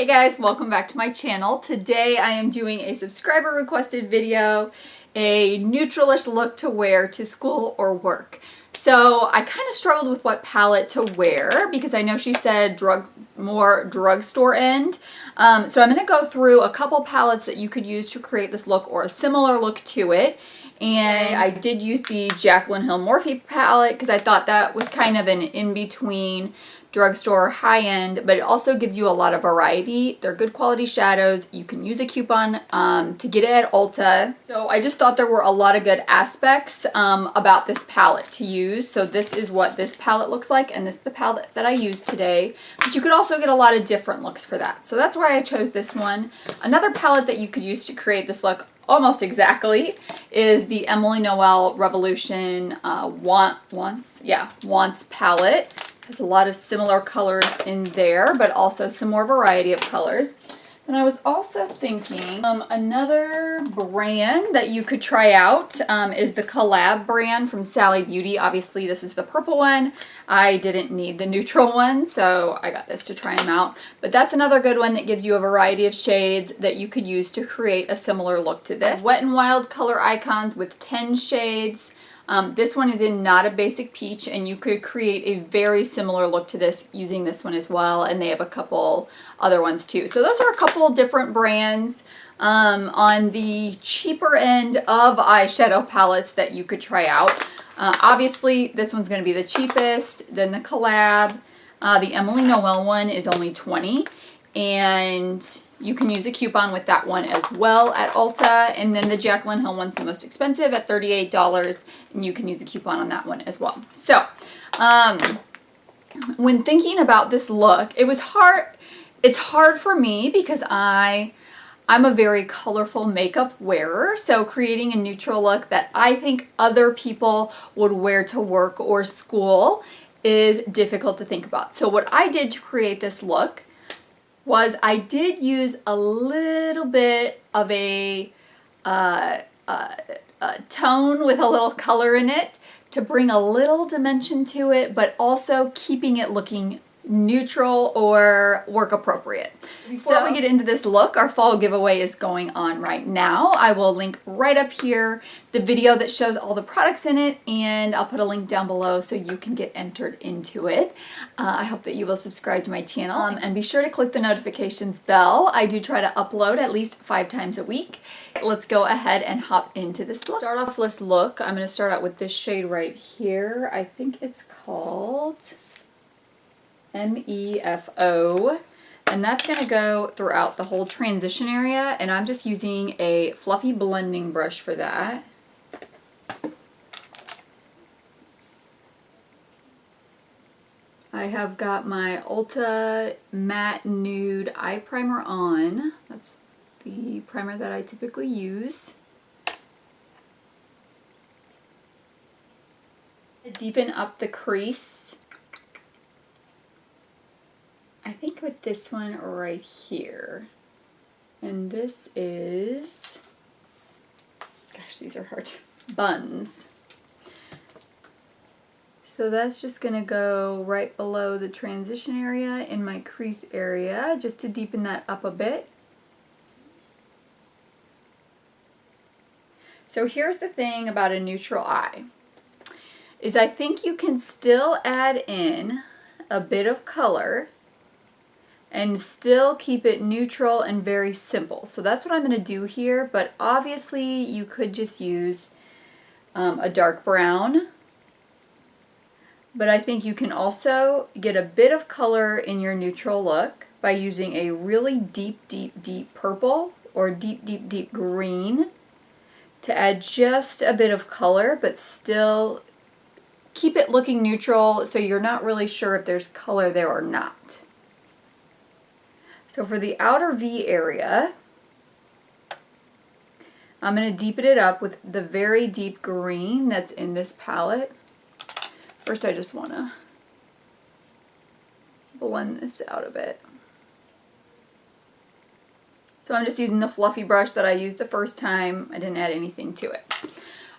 Hey guys, welcome back to my channel. Today I am doing a subscriber requested video, a neutralish look to wear to school or work. So I kind of struggled with what palette to wear because I know she said more drugstore end. So I'm going to go through a couple palettes that you could use to create this look or a similar look to it. And I did use the Jaclyn Hill Morphe palette because I thought that was kind of an in-between drugstore high-end, but it also gives you a lot of variety. They're good quality shadows. You can use a coupon to get it at Ulta. So I just thought there were a lot of good aspects about this palette to use. So this is what this palette looks like, and this is the palette that I used today. But you could also get a lot of different looks for that. So that's why I chose this one. Another palette that you could use to create this look almost exactly is the Emily Noel Revolution Wants palette. Has a lot of similar colors in there, but also some more variety of colors. And I was also thinking another brand that you could try out is the Collab brand from Sally Beauty. Obviously, this is the purple one. I didn't need the neutral one, so I got this to try them out. But that's another good one that gives you a variety of shades that you could use to create a similar look to this. Wet n Wild color icons with 10 shades. This one is in Not a Basic Peach, and you could create a very similar look to this using this one as well, and they have a couple other ones too. So those are a couple different brands on the cheaper end of eyeshadow palettes that you could try out. Obviously, this one's going to be the cheapest, then the Collab. The Emily Noel one is only $20, and you can use a coupon with that one as well at Ulta. And then the Jaclyn Hill one's the most expensive at $38, and you can use a coupon on that one as well. So, when thinking about this look, it was hard. It's hard for me because I'm a very colorful makeup wearer, so creating a neutral look that I think other people would wear to work or school is difficult to think about. So what I did to create this look was I did use a little bit of a tone with a little color in it to bring a little dimension to it, but also keeping it looking neutral or work appropriate. Before we get into this look, our fall giveaway is going on right now. I will link right up here the video that shows all the products in it, and I'll put a link down below so you can get entered into it. I hope that you will subscribe to my channel and be sure to click the notifications bell. I do try to upload at least 5 times a week. Let's go ahead and hop into this look. Start off this look, I'm going to start out with this shade right here. I think it's called MEFO, and that's going to go throughout the whole transition area, and I'm just using a fluffy blending brush for that. I have got my Ulta Matte Nude Eye Primer on. That's the primer that I typically use. Deepen up the crease. I think with this one right here, and this is, gosh, these are hard, Buns. So that's just going to go right below the transition area in my crease area, just to deepen that up a bit. So here's the thing about a neutral eye, is I think you can still add in a bit of color and still keep it neutral and very simple. So that's what I'm going to do here, but obviously you could just use a dark brown. But I think you can also get a bit of color in your neutral look by using a really deep, deep, deep purple or deep, deep, deep green to add just a bit of color, but still keep it looking neutral so you're not really sure if there's color there or not. So for the outer V area, I'm going to deepen it up with the very deep green that's in this palette. First, I just want to blend this out a bit. So I'm just using the fluffy brush that I used the first time. I didn't add anything to it.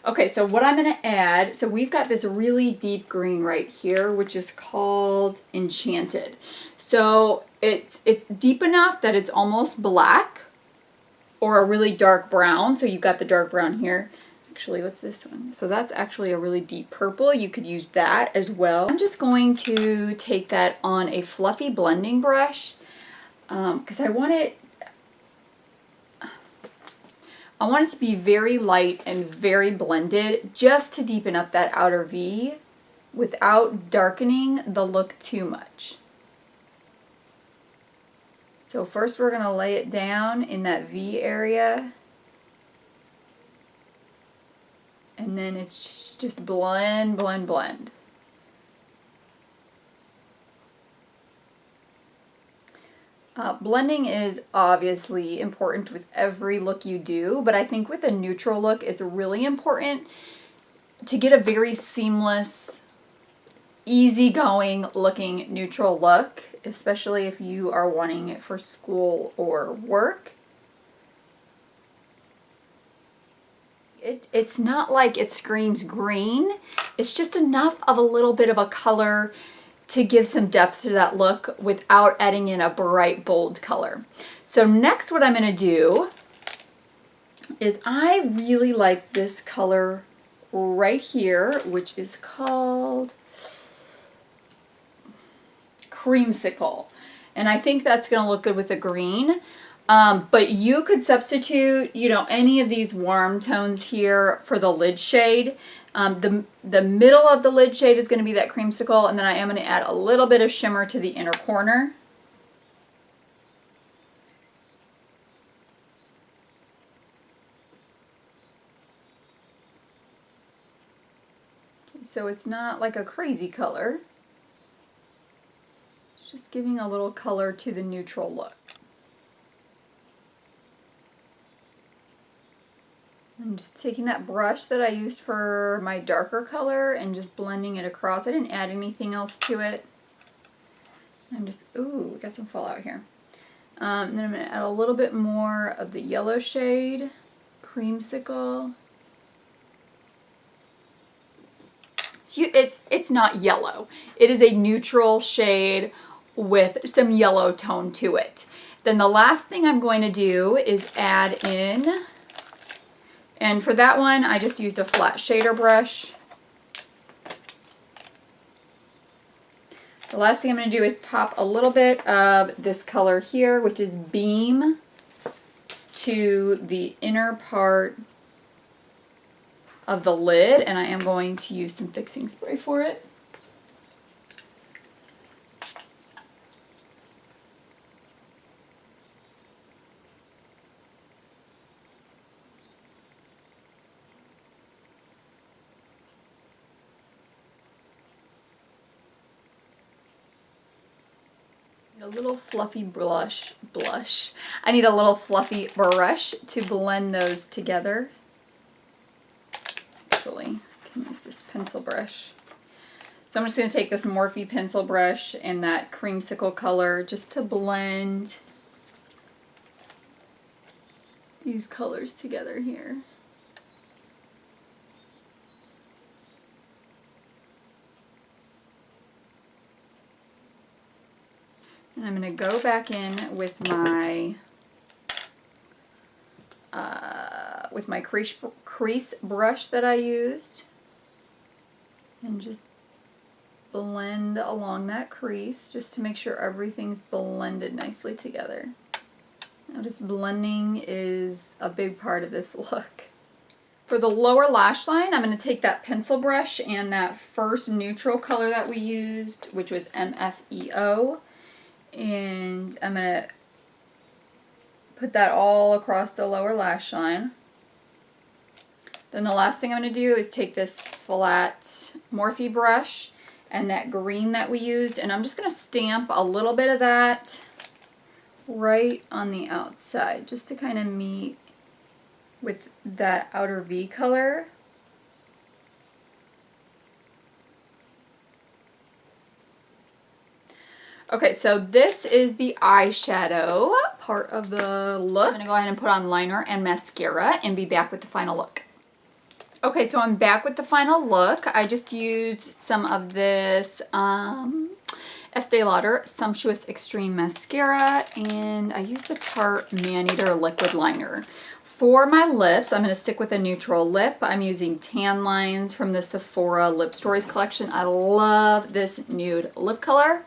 Okay, so what I'm going to add, so we've got this really deep green right here, which is called Enchanted. So it's deep enough that it's almost black or a really dark brown. So you've got the dark brown here. Actually, what's this one? So that's actually a really deep purple. You could use that as well. I'm just going to take that on a fluffy blending brush because I want it to be very light and very blended just to deepen up that outer V without darkening the look too much. So first we're going to lay it down in that V area. And then it's just blend, blend, blend. Blending is obviously important with every look you do, but I think with a neutral look, it's really important to get a very seamless, easygoing looking neutral look, especially if you are wanting it for school or work. It's not like it screams green. It's just enough of a little bit of a color to give some depth to that look without adding in a bright, bold color. So next what I'm going to do is I really like this color right here, which is called Creamsicle. And I think that's going to look good with the green. But you could substitute, you know, any of these warm tones here for the lid shade. The middle of the lid shade is going to be that Creamsicle, and then I am going to add a little bit of shimmer to the inner corner. Okay, so it's not like a crazy color. It's just giving a little color to the neutral look. I'm just taking that brush that I used for my darker color and just blending it across. I didn't add anything else to it. I'm just, ooh, we got some fallout here. And then I'm going to add a little bit more of the yellow shade, Creamsicle. So it's not yellow. It is a neutral shade with some yellow tone to it. Then the last thing I'm going to do is add in, and for that one, I just used a flat shader brush. The last thing I'm going to do is pop a little bit of this color here, which is Beam, to the inner part of the lid, and I am going to use some fixing spray for it. A little fluffy blush. I need a little fluffy brush to blend those together. Actually, I can use this pencil brush. So I'm just going to take this Morphe pencil brush and that Creamsicle color just to blend these colors together here. And I'm going to go back in with my crease brush that I used and just blend along that crease just to make sure everything's blended nicely together. Notice blending is a big part of this look. For the lower lash line, I'm going to take that pencil brush and that first neutral color that we used, which was MFEO. And I'm going to put that all across the lower lash line. Then the last thing I'm going to do is take this flat Morphe brush and that green that we used, and I'm just going to stamp a little bit of that right on the outside just to kind of meet with that outer V color. Okay, so this is the eyeshadow part of the look. I'm going to go ahead and put on liner and mascara and be back with the final look. Okay, so I'm back with the final look. I just used some of this Estee Lauder Sumptuous Extreme Mascara, and I used the Tarte Maneater Liquid Liner. For my lips, I'm going to stick with a neutral lip. I'm using Tan Lines from the Sephora Lip Stories collection. I love this nude lip color,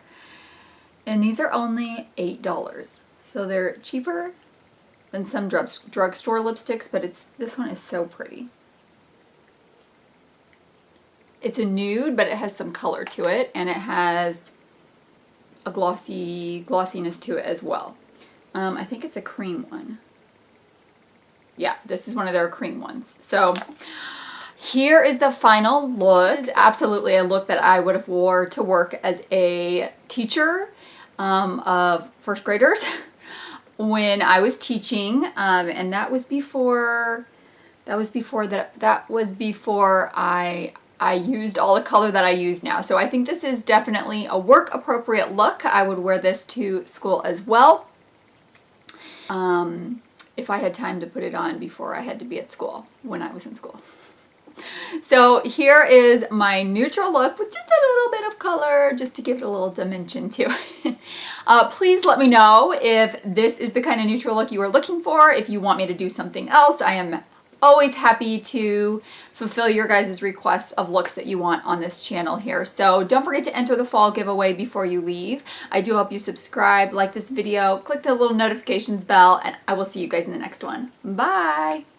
and these are only $8. So they're cheaper than some drugstore lipsticks, but this one is so pretty. It's a nude, but it has some color to it, and it has a glossiness to it as well. I think it's a cream one. Yeah, this is one of their cream ones. So here is the final look. It's absolutely a look that I would have wore to work as a teacher of first graders when I was teaching, and that was before I used all the color that I use now. So I think this is definitely a work appropriate look. I would wear this to school as well. If I had time to put it on before I had to be at school, when I was in school. So here is my neutral look with just a little bit of color, just to give it a little dimension to it. Please let me know if this is the kind of neutral look you are looking for. If you want me to do something else, I am always happy to fulfill your guys' requests of looks that you want on this channel here. So don't forget to enter the fall giveaway before you leave. I do hope you subscribe, like this video, click the little notifications bell, and I will see you guys in the next one. Bye!